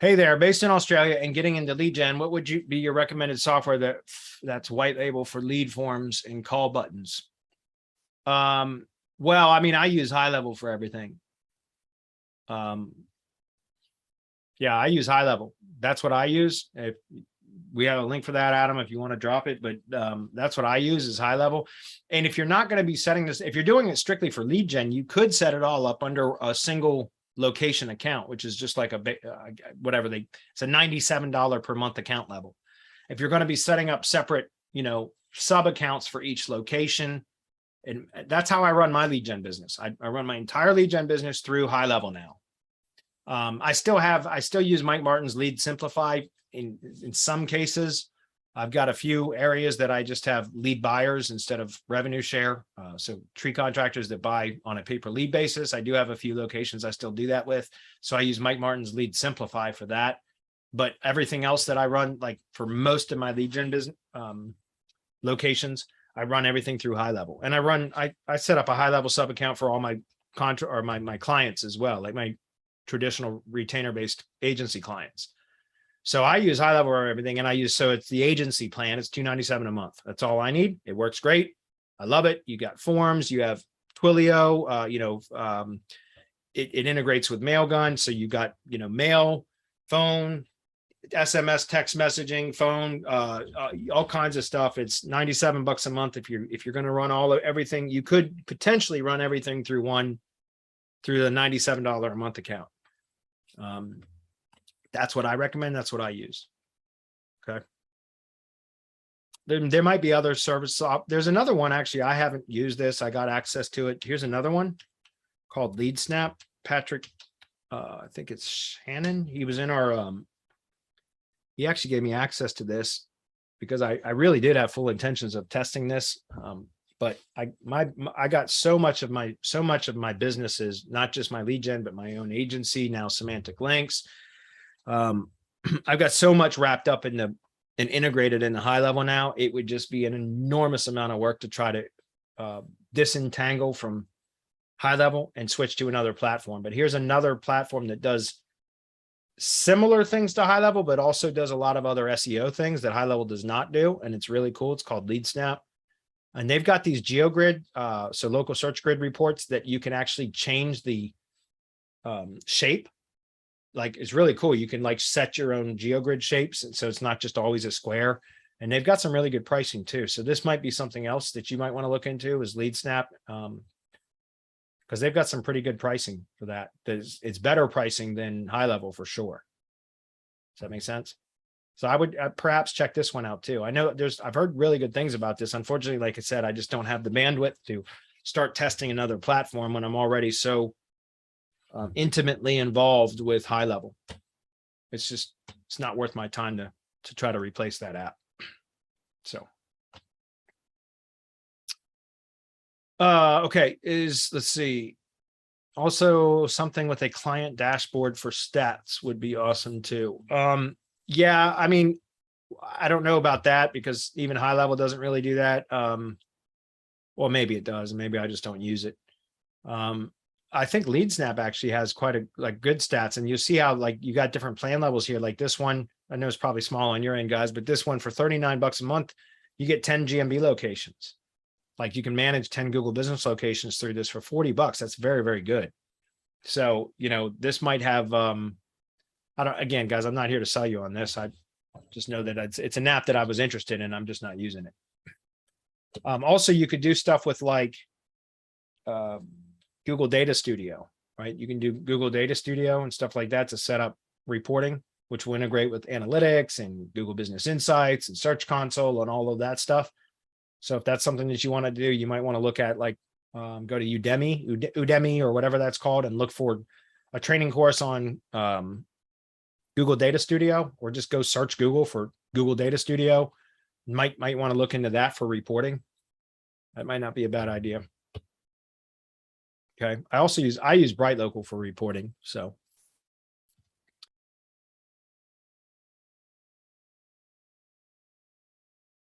Hey there, based in Australia and getting into lead gen, what would be your recommended software that's white label for lead forms and call buttons? Well, I mean, I use High-Level for everything. Yeah, I use High-Level. That's what I use. If we have a link for that, Adam, if you want to drop it, but that's what I use is High-Level. And if you're not going to be setting this, if you're doing it strictly for lead gen, you could set it all up under a single location account, which is just like a it's a $97 per month account level. If you're going to be setting up separate, sub accounts for each location, and that's how I run my lead gen business. I run my entire lead gen business through High-Level now. I still use Mike Martin's Lead Simplify in some cases. I've got a few areas that I just have lead buyers instead of revenue share. So tree contractors that buy on a pay-per-lead basis. I do have a few locations I still do that with. So I use Mike Martin's Lead Simplify for that. But everything else that I run, like for most of my lead gen business locations, I run everything through High-Level. And I set up a High-Level sub account for all my my clients as well, like my traditional retainer-based agency clients. So I use High-Level for everything, and so it's the agency plan. It's $297 a month. That's all I need. It works great. I love it. You got forms. You have Twilio. It integrates with Mailgun. So you got mail, phone, SMS, text messaging, phone, all kinds of stuff. It's $97 a month if you're going to run everything. You could potentially run everything through the $97 a month account. That's what I recommend. That's what I use. Okay. There might be other service. There's another one. Actually, I haven't used this. I got access to it. Here's another one called LeadSnap. Patrick, I think it's Shannon. He was in our, he actually gave me access to this because I really did have full intentions of testing this. But I got so much of my businesses, not just my lead gen, but my own agency, now Semantic Links. I've got so much wrapped up and integrated in the High-Level now. It would just be an enormous amount of work to try to disentangle from High-Level and switch to another platform. But here's another platform that does similar things to High-Level, but also does a lot of other SEO things that High-Level does not do. And it's really cool. It's called LeadSnap. And they've got these GeoGrid, so local search grid reports that you can actually change the shape. Like, it's really cool. You can set your own GeoGrid shapes. And so it's not just always a square. And they've got some really good pricing too. So this might be something else that you might want to look into is LeadSnap. Because they've got some pretty good pricing for that. It's better pricing than High-Level for sure. Does that make sense? So I would perhaps check this one out too. I know I've heard really good things about this. Unfortunately, like I said, I just don't have the bandwidth to start testing another platform when I'm already so intimately involved with High-Level. It's not worth my time to try to replace that app. So, okay, let's see. Also, something with a client dashboard for stats would be awesome too. Yeah, I mean, I don't know about that because even High-Level doesn't really do that. Well, maybe it does, and maybe I just don't use it. I think LeadSnap actually has quite a good stats, and you see how you got different plan levels here. Like this one, I know it's probably small on your end, guys, but this one for $39 a month, you get 10 GMB locations. Like you can manage 10 Google Business locations through this for $40. That's very, very good. So, this might have, again, guys, I'm not here to sell you on this. I just know that it's an app that I was interested in. I'm just not using it. Also, you could do stuff with Google Data Studio, right? You can do Google Data Studio and stuff like that to set up reporting, which will integrate with analytics and Google Business Insights and Search Console and all of that stuff. So if that's something that you want to do, you might want to look at go to Udemy or whatever that's called and look for a training course on Google Data Studio, or just go search Google for Google Data Studio. Might want to look into that for reporting. That might not be a bad idea. Okay. I use BrightLocal for reporting. So